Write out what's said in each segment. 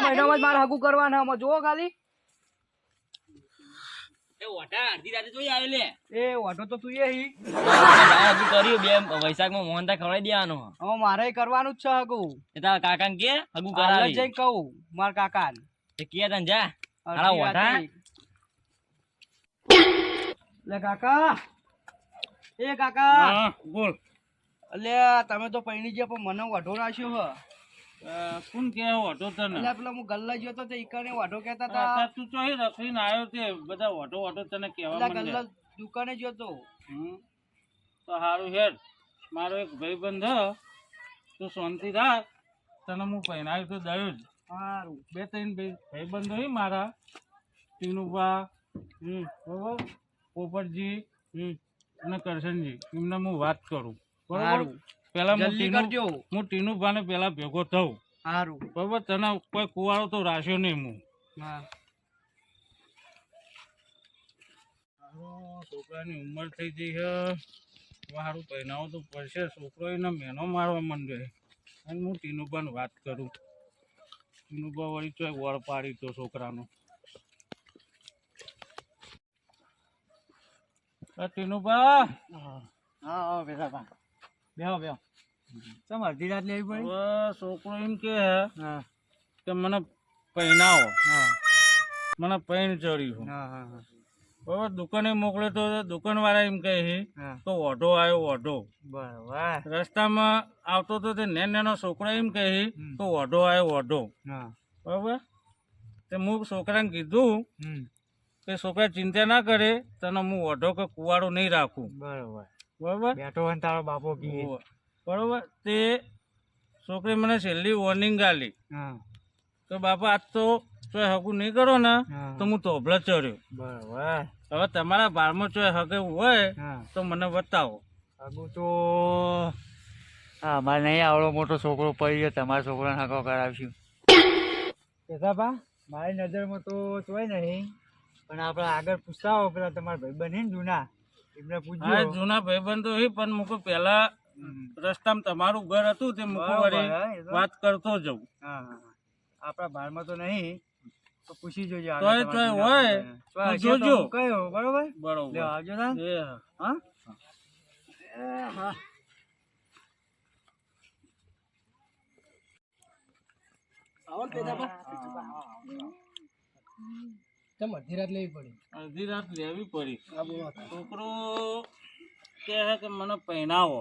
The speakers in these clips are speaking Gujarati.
મહિનામાં જ મારે હગું કરવાના આમાં જોવો ખાલી એ ઓટા અડધી રાતે જોઈ આવે લે એ ઓઢો તો તું હગું કર્યું બે વૈશાખમાં મોહનતા ખવડાવી દેવાનો હવે મારે કરવાનું જ છે હગું એ તારા કાકાને કે હગું હાલ જ કરાવી જઈને કહું મારા કાકા તે કે તને જા હાલા ઓટા લે કાકા એ કાકા બોલ અલ્યા તમે તો પૈણી ગયા પણ મને વાઢો નાખ્યો હ કોણ કે ઓટો તને એટલે પેલા હું ગલ્લા ગયો તો તે ઈકણે વાઢો કહેતા હતા તું તો અહીં રખડીને આવ્યો તે બધા ઓટો ઓટો તને કહેવા એટલે ગલ્લા દુકાને ગયો તો તો સારું હેડ મારો એક ભાઈબંધ હ તું શાંતિ રાખ તને હું પહેરાવી તો દયો જ સારું બે ત્રણ ભાઈબંધો હી મારા ટીનુભા બરોબર પોપટજી અને કરશનજી એમને હું વાત કરું બરોબર પેલા હું ટીનુભાને પેલા ભેગો થઉં સારું બરોબર તને કોઈ કુવાડો તો રાખ્યો નહીં હું હા છોકરાની ઉંમર થઈ ગઈ છે સારું પહેરાવો તો પડશે છોકરો એને મેનો મારવા માંડ્યો અને હું ટીનુભાને વાત કરું ટીનુભા વળી ચોય વળ પાડી તો છોકરાનો ટીનુભા હા બેઠા બેહો બેહો ચમ અડધી રાત લેવી પડી હવે છોકરો એમ કે કે મને પહેરાવો મને પહેણ ચડ્યું બરાબર દુકાને મોકલે તો દુકાનવાળા એમ કહે તો ઓઢો આવ્યો ઓઢો બરાબર રસ્તામાં આવતો તો તે નાનો છોકરો એમ કહે તો ઓઢો આવ્યો ઓઢો બરાબર તે હું છોકરાને કીધું કે છોકરા ચિંતા ના કરે તને હું ઓઢો કે કુવાડો નહીં રાખું બરાબર બરાબર બેઠો હોય તારો બાપો કી બરાબર તે છોકરી મને છેલ્લી વોર્નિંગ આલી તો બાપા આજ તો ચોય હકું નહીં કરો ને તો હું તોભલા ચડ્યો બરાબર હવે તમારા બારમાં ચોય હકે હોય તો મને બતાવો હકું તો અમારે નહીં આવડો મોટો છોકરો પડી ગયો તમારા છોકરાને હકો કરાવશું કેસાબા મારી નજરમાં તો ચોય નહીં પણ આપણે આગળ પૂછતા હો પેલા તમારા ભાઈ બને ને જૂના એમને પૂછજો જૂના ભાઈબંધ તો પણ મૂકો પેલા રસ્તામાં તમારું ઘર હતું તે મૂકો વાત કરતો જવું આપણા બારમાં તો નહીં તો પૂછી જોજો હોય જોજો કયો બરોબર બરોબર આવજો હા આવો કેમ અડધી રાત લેવી પડી અડધી રાત લેવી પડી છોકરો કહે કે મને પહેરાવો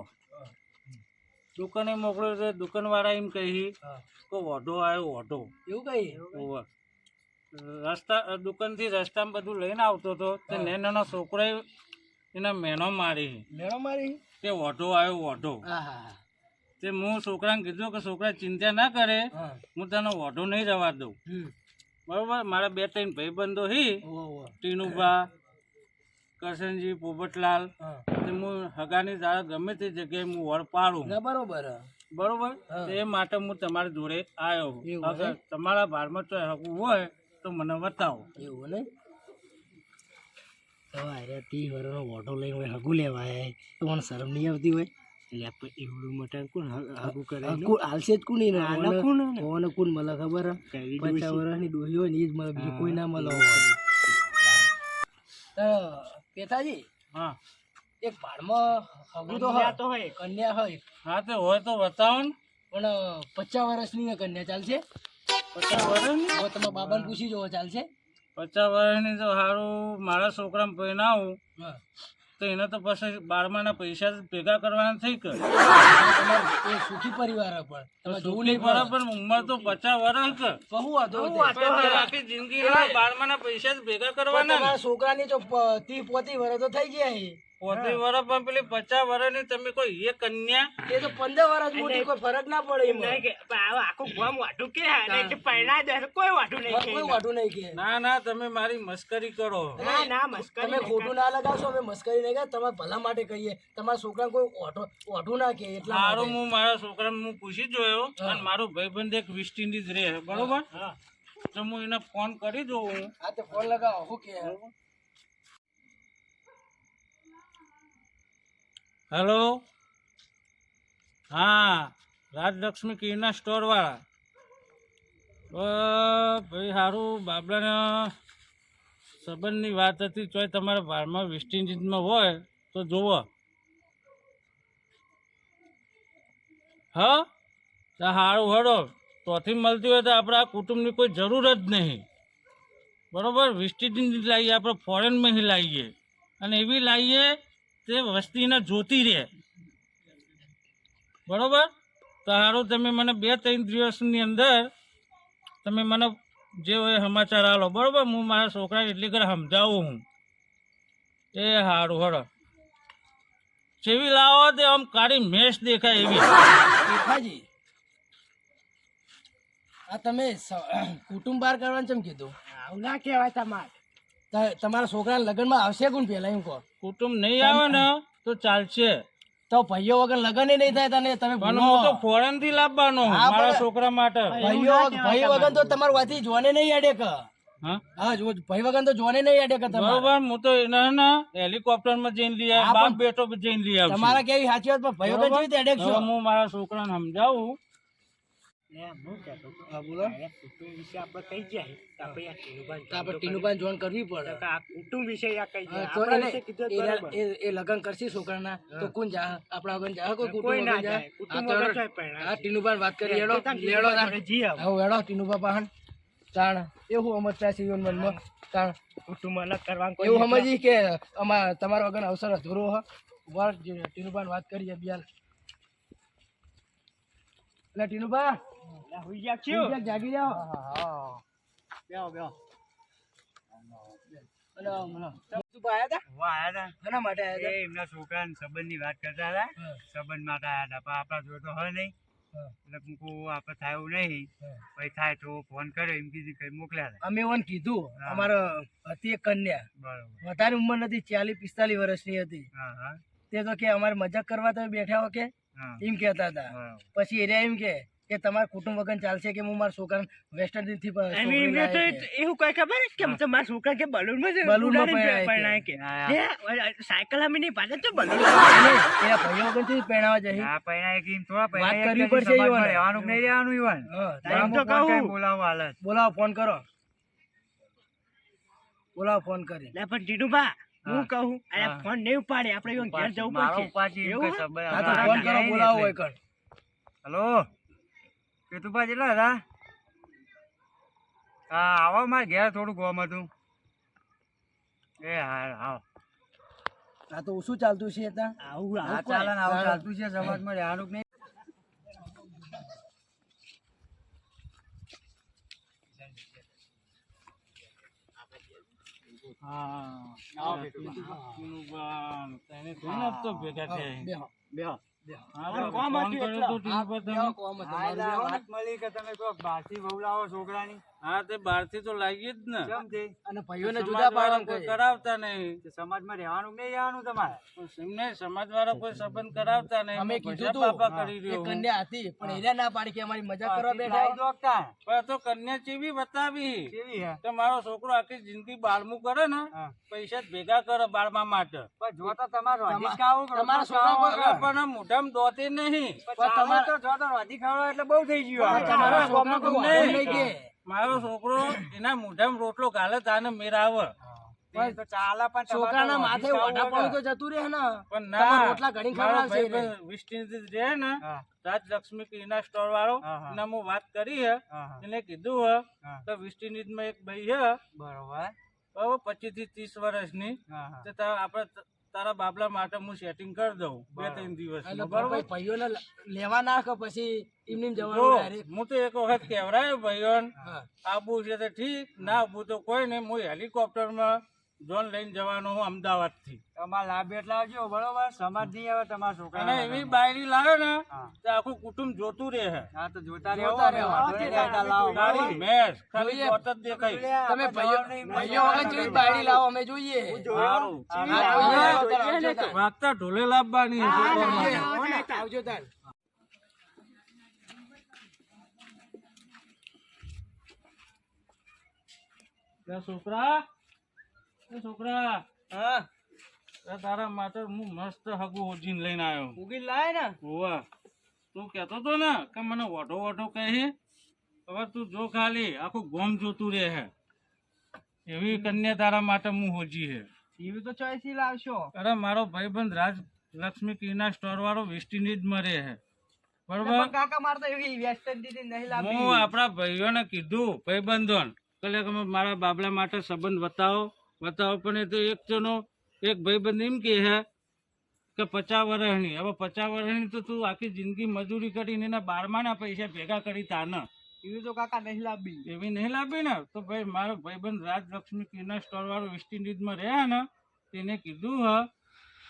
દુકાને મોકલ્યો તો દુકાનવાળા એમ કહી તો ઓઢો આવ્યો ઓઢો એવું કહી રસ્તા દુકાનથી રસ્તામાં બધું લઈને આવતો હતો તે નાનો છોકરાએ એને મેનો મારી તે ઓઢો આવ્યો ઓઢો તે હું છોકરાને કીધું કે છોકરા ચિંતા ના કરે હું તને ઓઢો નહીં રવા દઉં બરોબર મારા બે ત્રણ ભાઈબંધો હી ટીનુભા કરશનજી પોપટલાલ તે હું હગાની દાડા ગમે તે જગ્યાએ હું વળ પાડું બરોબર એ માટે હું તમારી જોડે આવ્યો અગર તમારા બારમાં તો હકું હોય તો મને બતાવો એવું ને અરે 30 વર્ષનો ઓટો લઈને હોય હગું લેવાય તો મને શરમ નહીં આવતી હોય એટલે એવડું મોટા કોણ હગું કરે હાલશે જ કોણ કોણ કોણ મળે ખબર 50 વર્ષની ડોહી હોય ને એ જ મળે બીજું કોઈ ના મળે પેતાજી હા એક ભાડમાં હગું તો હોય કન્યા હોય હા તો હોય તો બતાવો ને પણ 50 વર્ષની કન્યા ચાલશે 50 વર્ષની હવે તમારા બાબાને પૂછી જોવો ચાલશે 50 વર્ષની તો સારું મારા છોકરાને પહેરાવું તો એને તો પછી 12માના પૈસા ભેગા કરવાના થઈ કે તમારે સુખી પરિવાર પણ તમે જોવું નહીં પડે પણ ઉંમર તો 50 વર્ષ કે કહું વાતો આખી જિંદગી 12માના પૈસા ભેગા કરવાના છોકરાની તો 30-35 વર્ષ તો થઈ ગયા 35 વર્ષ પણ પેલી 50 વર્ષની તમે કોઈ એ કન્યા એ તો 15 વર્ષ મોટી કોઈ ફરક ના પડે એમ આખું ગામ વાઢું કે પહેલા દે કોઈ વાઢું નહીં કે ના તમે મારી મસ્કરી કરો ના મસ્કરી તમે ખોટું ના લગાવશો અમે મસ્કરી નહીં કરે તમારા ભલા માટે કહીએ તમારા છોકરાને કોઈ ઓઢું ના કે એટલે મારું હું મારા છોકરાને હું પૂછી જોયો અને મારો ભાઈબંધ એક વેસ્ટ ઇન્ડિઝ રહે બરોબર તો હું એને ફોન કરી દઉં હા તો ફોન લગાવો શું કે હેલો હા રાજલક્ષ્મી કિરના સ્ટોર વાળા ભાઈ સારું બાબલાના સંબંધની વાત હતી ચોય તમારા બારમાં વેસ્ટ ઇન્ડિઝમાં હોય તો જુઓ હા તો સારું હડો તોથી મળતી હોય તો આપણા કુટુંબની કોઈ જરૂર જ નહીં બરાબર વેસ્ટ ઇન્ડિઝ લાવીએ આપણે ફોરેનમાં લાવીએ અને એવી લાવીએ તે વસ્તીને જોતી રહે બરાબર તો સારું તમે મને 2-3 દિવસની અંદર તમે મને જે હોય સમાચાર આલો બરાબર હું મારા છોકરાને એટલી ઘર સમજાવું હું એ સારું હળો જેવી લાવો તે આમ કાળી મેષ દેખાય એવી દેખાજી આ તમે કુટુંબ બહાર કરવાનું ચમ કીધું આવું ના કહેવાય તમારા છોકરાના લગ્નમાં આવશે કોણ પેલા એમ કહો કુટુંબ નહીં આવે ને તો ચાલશે તો ભાઈઓ વગર લગ્ન નહીં થાય તને તમે પણ હું તો ફોરેન થી લાવવાનો મારા છોકરા માટે ભાઈ વગર તો તમારું વાથી જોને નહીં અડે કે હા ભાઈ વગર તો જોને નહીં અડે કે બરોબર હું તો એને હેલિકોપ્ટર માં જઈને લઈ આવ્યો બાપ બેટો જઈને લઈ આવ્યો તમારા કેવી સાચી વાત પણ ભાઈ વગર કેવી રીતે અડે છો હું મારા છોકરાને સમજાવું લગ્ન કરશી છોકરાના તો કોણ જા આપણા વગર જા કોઈ ટીનુભાઈ વાત કરી ટીનુભા પાહન તાણ એવું સમજતા છે મનમાં તાણ કુટુંબ અલગ કરવાનું એવું સમજી કે તમારા વગર અવસર અધૂરો વાર ટીનુભાઈ વાત કરી બિયાલ એટલે ટીનુભા જાગી જાઓ એમના છોકરાને સંબંધની વાત કરતા હતા સંબંધ માટે આવ્યા હતા પણ આપણા જોડે તો હોય નહીં એટલે મૂકું આપણે થાય એવું નહીં પછી થાય તો ફોન કર્યો એમ કીધું કઈ મોકલ્યા હતા અમે એમને કીધું અમારે હતી એક કન્યા બરોબર વધારે ઉંમર નથી 40-45 વર્ષની હતી તે તો કે અમારે મજાક કરવા તમે બેઠા હો કે એમ કેતા હતા પછી એરિયા એમ કે તમારા કુટુંબ વગર ચાલશે કે હું મારા છોકરાને વેસ્ટર્ન થી એવું કઈ ખબર કે મારા છોકરા કે બલૂન માં કે સાયકલ અમે નહીં પાડે તો બલૂન એના ભાઈઓ વગર થી પહેરાવા જશે આ પહેરાય કે થોડા વાત કરવી પડશે રહેવાનું નહીં રહેવાનું ઈવન તો કહું બોલાવો હાલત બોલાવો ફોન કરો બોલાવો ફોન કરી પણ ટીનુભા હું કહું આ ફોન નહીં ઉપાડે આપણે ઘેર જવું પડશે ફોન કરો બોલાવો હોય કણ હેલો કેતુભા કેટલા હતા હા આવો મારે ઘેર થોડું ગોમ હતું એ હા આવો આ તો શું ચાલતું છે આવું ચાલે ને આવું ચાલતું છે સમાજમાં રહેવાનું નહીં ભેગા થયા બેહો હા તે બહારથી તો લાગી જ ને અને ભાઈઓને જુદા પાડવા કરાવતા નહીં સમાજમાં રહેવાનું નહીં રહેવાનું તમારે એમને સમાજ વાળા કોઈ સંબંધ કરાવતા નહીં અમે કીધું પાપા કરી તું રહ્યો કન્યા હતી પણ એરિયા ના પાડી કે અમારી મજાક કરવા બેઠા પણ તો કન્યા ચેવી બતાવી કેવી હે કે મારો છોકરો આખી જિંદગી બાળમું કરે ને પૈસા જ ભેગા કરે બાળમા માટે પણ જો તો તમારો તમારા છોકરા પણ મોઢામાં દોતે નહીં તમારે તો જો તો રોજી ખાવા એટલે બહુ થઈ ગયું મારો છોકરો એના મોઢામાં રોટલો ગાલે તાને મેર આવે છોકરાના માથે ઓઢાપણું તો જતું રહે ને પણ ના રોટલા ઘણી ખવડાવશે વિષ્ણુ રહે ને રાજલક્ષ્મી કિરના સ્ટોર વાળો એને હું વાત કરી હે એને કીધું હે કે વિષ્ણુ માં એક ભાઈ હે બરોબર 25 થી 30 વર્ષની આપડે તારા બાબલા માટે હું સેટિંગ કરી દઉં 2-3 દિવસ બરોબર ભાઈઓને લેવા ના કે પછી એમની જવાનું હું તો એક વખત કહેવરાયો ભાઈઓને આબુ છે તો ઠીક ના આબુ તો કોઈ નહીં હું હેલિકોપ્ટર માં જોન લઈને જવાનો હું અમદાવાદ થી તમારે લાભ એટલા આવજો બરોબર સમાજ નહીં આવે તમારા છોકરા અને એવી બાયરી લાવે ને તો આખું કુટુંબ જોતું રહે હા તો જોતા મેસ ખાલી પોત જ દેખાય તમે ભાઈઓ વગર જેવી બાયડી લાવો અમે જોઈએ વાગતા ઢોલે લાવવાની આવજો તાર છોકરા તારા માટે હું મસ્ત હગું ઓજીને લઈને આવ્યો ઉગી લાય ને હોવા તું કેતો તો ને કે મને ઓઢો કહે હવે તું જો ખાલી આખું ગોમ જોતું રહે હે એવી કન્યા તારા માટે હું હોજી હે. એવી તો ચોઈસી લાવશો. અરે મારો ભાઈબંધ રાજ લક્ષ્મી કિરના સ્ટોર વાળો વેસ્ટ ઇન્ડિઝ માં રહે હે બરોબર. પણ કાકા મારે તો એવી વેસ્ટ ઇન્ડિઝ નહીં લાવવી. હું આપણા ભાઈઓને કીધું ભાઈબંધોને કે મારા બાબલા માટે સંબંધ બતાવો પણ એ તો એક જણો એક ભાઈબંધ એમ કે હે કે 50 વર્ષની. હવે 50 વર્ષની તો તું આખી જિંદગી મજૂરી કરીને એના 12માના પૈસા ભેગા કરી તાને એવી તો કાકા નહીં લાવવી. એવી નહીં લાવી ને તો ભાઈ મારો ભાઈબંધ રાજલક્ષ્મી કિરના સ્ટોર વાળો વેસ્ટ ઇન્ડિઝમાં રહ્યા ને તેને કીધું હ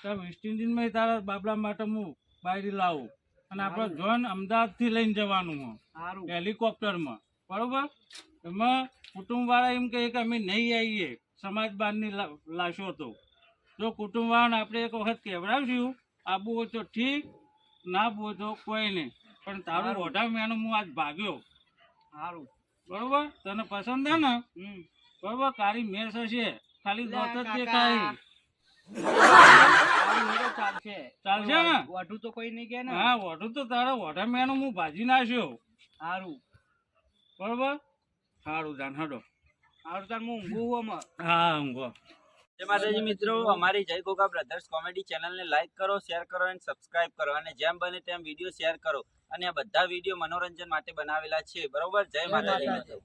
કે વેસ્ટ ઇન્ડિઝમાં તારા બાબલા માટે હું બાયરી લાવું અને આપણે જોન અમદાવાદથી લઈને જવાનું સારું. હેલિકોપ્ટરમાં બરોબર. એમાં કુટુંબવાળા એમ કહે કે અમે નહીં આવીએ સમાજ બહારની લાશો તો જો કુટુંબવાળાને આપણે એક વખત કહેવડાવશું આબુ હોય તો ઠીક ના આબુ હોય તો કોઈ નહીં પણ તારું ઓઢા મેનું હું આજ ભાગ્યો સારું બરોબર. તને પસંદ છે ને બરોબર. કાળી મેસ હશે ખાલી દોત જ દેખાય. ચાલશે ને? વઢું તો કોઈ નહીં કે ને. હા વઢું તો તારા ઓઢા મેનું હું ભાજી નાખ્યો. સારું બરોબર. સારું જાન હડો. સારું તાર હું ઊંઘું આમાં. હા ઊંઘો. જય માતાજી મિત્રો, અમારી જય ગોગા બ્રધર્સ કોમેડી ચેનલને લાઈક કરો, શેર કરો અને સબસ્ક્રાઇબ કરો અને જેમ બને તેમ વિડીયો શેર કરો અને આ બધા વિડીયો મનોરંજન માટે બનાવેલા છે બરોબર. જય માતાજી મિત્રો.